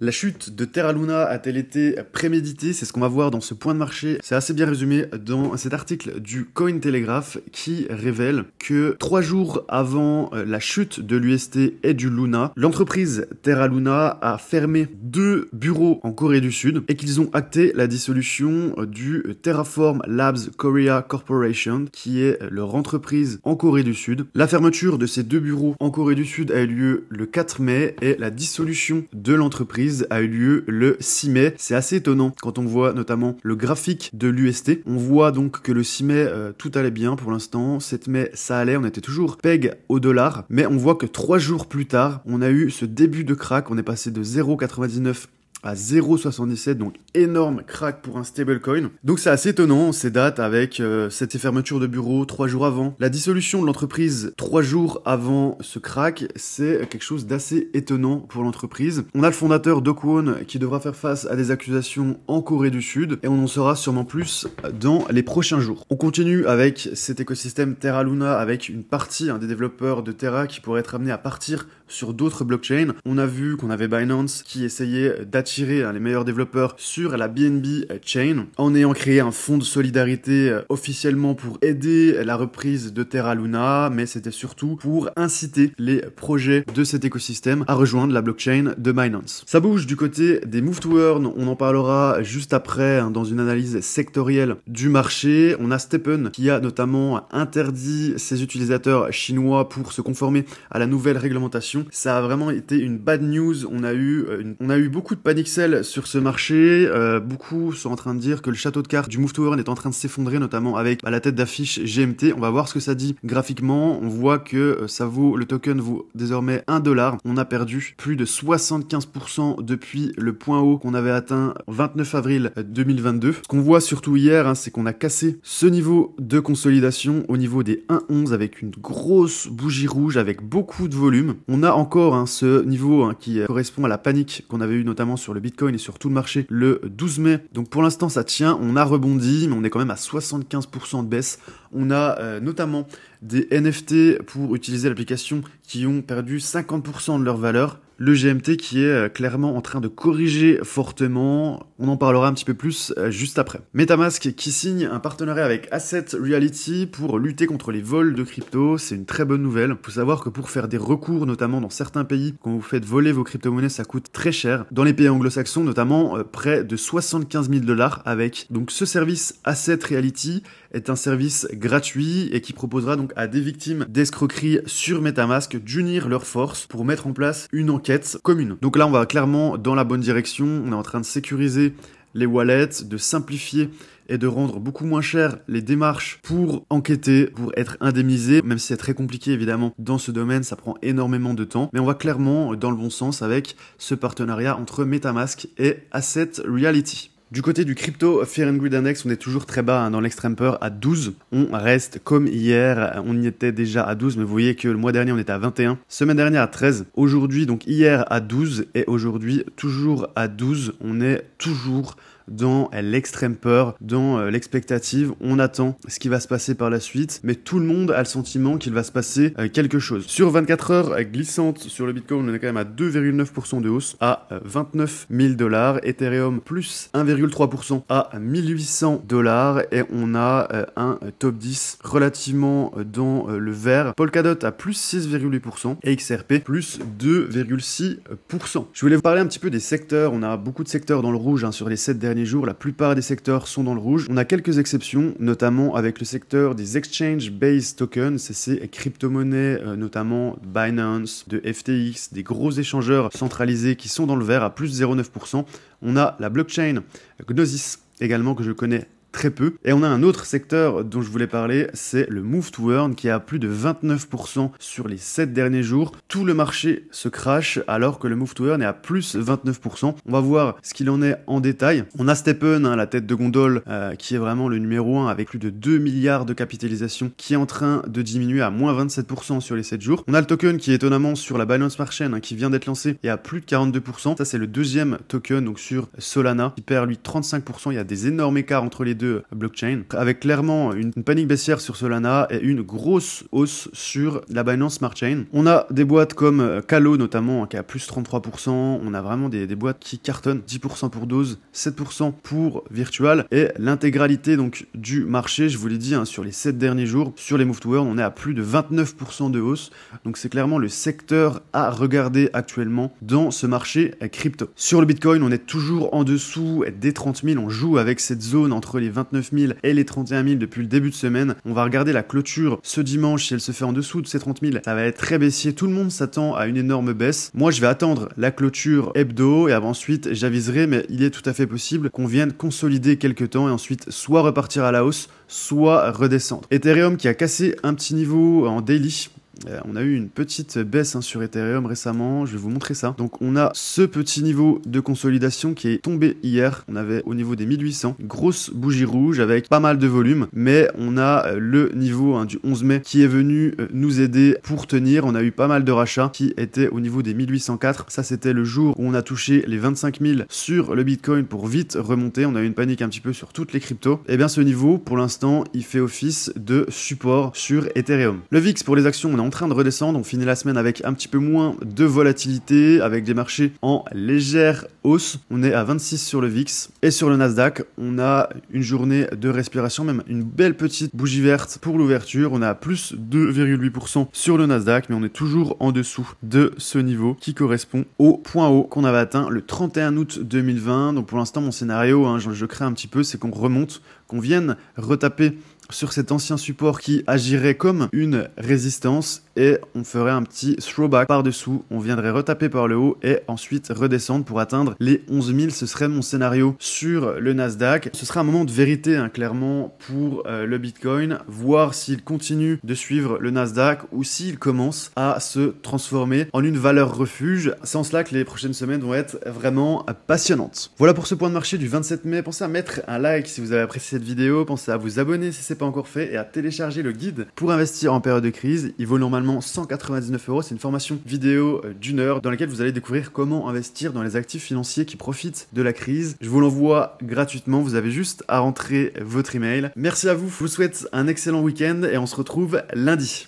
La chute de Terra Luna a-t-elle été préméditée? C'est ce qu'on va voir dans ce point de marché. C'est assez bien résumé dans cet article du Cointelegraph qui révèle que 3 jours avant la chute de l'UST et du Luna, l'entreprise Terra Luna a fermé 2 bureaux en Corée du Sud et qu'ils ont acté la dissolution du Terraform Labs Korea Corporation qui est leur entreprise en Corée du Sud. La fermeture de ces 2 bureaux en Corée du Sud a eu lieu le 4 mai et la dissolution de l'entreprise a eu lieu le 6 mai. C'est assez étonnant quand on voit notamment le graphique de l'UST. On voit donc que le 6 mai, tout allait bien pour l'instant. 7 mai, ça allait. On était toujours peg au dollar. Mais on voit que 3 jours plus tard, on a eu ce début de crack. On est passé de 0,99 à 0,77, donc énorme crack pour un stablecoin. Donc c'est assez étonnant ces dates avec cette fermeture de bureau 3 jours avant. La dissolution de l'entreprise 3 jours avant ce crack, c'est quelque chose d'assez étonnant pour l'entreprise. On a le fondateur Do Kwon qui devra faire face à des accusations en Corée du Sud et on en saura sûrement plus dans les prochains jours. On continue avec cet écosystème Terra Luna avec une partie des développeurs de Terra qui pourraient être amenés à partir sur d'autres blockchains. On a vu qu'on avait Binance qui essayait d'attirer les meilleurs développeurs sur la BNB chain en ayant créé un fonds de solidarité officiellement pour aider la reprise de Terra Luna, mais c'était surtout pour inciter les projets de cet écosystème à rejoindre la blockchain de Binance. Ça bouge du côté des Move to Earn, on en parlera juste après dans une analyse sectorielle du marché. On a Stephen qui a notamment interdit ses utilisateurs chinois pour se conformer à la nouvelle réglementation. Ça a vraiment été une bad news. On a eu beaucoup de panic sell sur ce marché. Beaucoup sont en train de dire que le château de cartes du Move to Earn est en train de s'effondrer, notamment avec la tête d'affiche GMT. On va voir ce que ça dit graphiquement. On voit que le token vaut désormais 1 $. On a perdu plus de 75% depuis le point haut qu'on avait atteint 29 avril 2022. Ce qu'on voit surtout hier, c'est qu'on a cassé ce niveau de consolidation au niveau des 1,11 avec une grosse bougie rouge avec beaucoup de volume. On a encore ce niveau qui correspond à la panique qu'on avait eu notamment sur le Bitcoin et sur tout le marché le 12 mai. Donc pour l'instant ça tient, on a rebondi, mais on est quand même à 75% de baisse. On a notamment des NFT pour utiliser l'application qui ont perdu 50% de leur valeur. Le GMT qui est clairement en train de corriger fortement. On en parlera un petit peu plus juste après. MetaMask qui signe un partenariat avec Asset Reality pour lutter contre les vols de crypto. C'est une très bonne nouvelle. Il faut savoir que pour faire des recours, notamment dans certains pays, quand vous faites voler vos crypto-monnaies, ça coûte très cher. Dans les pays anglo-saxons, notamment, près de 75 000 $ avec. Donc ce service Asset Reality est un service gratuit et qui proposera donc à des victimes d'escroquerie sur MetaMask d'unir leurs forces pour mettre en place une enquête commune. Donc là, on va clairement dans la bonne direction. On est en train de sécuriser les wallets, de simplifier et de rendre beaucoup moins cher les démarches pour enquêter, pour être indemnisé, même si c'est très compliqué évidemment dans ce domaine, ça prend énormément de temps, mais on va clairement dans le bon sens avec ce partenariat entre MetaMask et Asset Reality. Du côté du crypto Fear and Greed Index, on est toujours très bas dans l'extreme peur à 12. On reste comme hier, on y était déjà à 12, mais vous voyez que le mois dernier on était à 21, semaine dernière à 13, aujourd'hui donc hier à 12 et aujourd'hui toujours à 12. On est toujours dans l'extrême peur, dans l'expectative. On attend ce qui va se passer par la suite, mais tout le monde a le sentiment qu'il va se passer quelque chose. Sur 24 heures glissantes sur le Bitcoin, on est quand même à 2,9% de hausse à 29 000 $. Ethereum plus 1,3% à 1800 $. Et on a un top 10 relativement dans le vert. Polkadot à plus 6,8% et XRP plus 2,6%. Je voulais vous parler un petit peu des secteurs. On a beaucoup de secteurs dans le rouge sur les 7 derniers jours, la plupart des secteurs sont dans le rouge. On a quelques exceptions, notamment avec le secteur des Exchange-Based Tokens, c'est ces crypto-monnaies, notamment Binance, de FTX, des gros échangeurs centralisés qui sont dans le vert à plus 0,9%. On a la blockchain Gnosis également que je connais très peu. Et on a un autre secteur dont je voulais parler, c'est le Move to Earn qui a plus de 29% sur les 7 derniers jours. Tout le marché se crache alors que le Move to Earn est à plus 29%. On va voir ce qu'il en est en détail. On a Stephen, la tête de gondole, qui est vraiment le numéro 1 avec plus de 2 milliards de capitalisation qui est en train de diminuer à moins 27% sur les 7 jours. On a le token qui est étonnamment sur la Binance Smart Chain qui vient d'être lancé et à plus de 42%. Ça c'est le deuxième token donc sur Solana qui perd lui 35%. Il y a des énormes écarts entre les deux. deux blockchains, avec clairement une panique baissière sur Solana et une grosse hausse sur la Binance Smart Chain. On a des boîtes comme Calo notamment, qui a plus 33%, on a vraiment des boîtes qui cartonnent, 10% pour Dose, 7% pour Virtual, et l'intégralité donc du marché, je vous l'ai dit, sur les 7 derniers jours, sur les Move to Earn, on est à plus de 29% de hausse, donc c'est clairement le secteur à regarder actuellement dans ce marché crypto. Sur le Bitcoin, on est toujours en dessous des 30 000, on joue avec cette zone entre les 29 000 et les 31 000 depuis le début de semaine. On va regarder la clôture ce dimanche, si elle se fait en dessous de ces 30 000, ça va être très baissier, tout le monde s'attend à une énorme baisse. Moi, je vais attendre la clôture hebdo et ensuite j'aviserai, mais il est tout à fait possible qu'on vienne consolider quelques temps et ensuite soit repartir à la hausse, soit redescendre. Ethereum qui a cassé un petit niveau en daily. On a eu une petite baisse sur Ethereum récemment, je vais vous montrer ça. Donc on a ce petit niveau de consolidation qui est tombé hier, on avait au niveau des 1800, grosse bougie rouge avec pas mal de volume, mais on a le niveau du 11 mai qui est venu nous aider pour tenir. On a eu pas mal de rachats qui étaient au niveau des 1804, ça c'était le jour où on a touché les 25 000 sur le Bitcoin pour vite remonter, on a eu une panique un petit peu sur toutes les cryptos. Et bien ce niveau pour l'instant il fait office de support sur Ethereum. Le VIX pour les actions, on est en train de redescendre, on finit la semaine avec un petit peu moins de volatilité, avec des marchés en légère hausse, on est à 26 sur le VIX, et sur le Nasdaq, on a une journée de respiration, même une belle petite bougie verte pour l'ouverture, on est à plus 2,8% sur le Nasdaq, mais on est toujours en dessous de ce niveau qui correspond au point haut qu'on avait atteint le 31 août 2020, donc pour l'instant mon scénario, je crains un petit peu, c'est qu'on remonte, qu'on vienne retaper sur cet ancien support qui agirait comme une résistance et on ferait un petit throwback par dessous, on viendrait retaper par le haut et ensuite redescendre pour atteindre les 11 000, ce serait mon scénario sur le Nasdaq. Ce serait un moment de vérité clairement pour le Bitcoin, voir s'il continue de suivre le Nasdaq ou s'il commence à se transformer en une valeur refuge. C'est en cela que les prochaines semaines vont être vraiment passionnantes. Voilà pour ce point de marché du 27 mai, pensez à mettre un like si vous avez apprécié cette vidéo, pensez à vous abonner si c'est pas encore fait et à télécharger le guide pour investir en période de crise. Il vaut normalement 199 €, c'est une formation vidéo d'1 heure dans laquelle vous allez découvrir comment investir dans les actifs financiers qui profitent de la crise. Je vous l'envoie gratuitement, vous avez juste à rentrer votre email. Merci à vous, je vous souhaite un excellent week-end et on se retrouve lundi.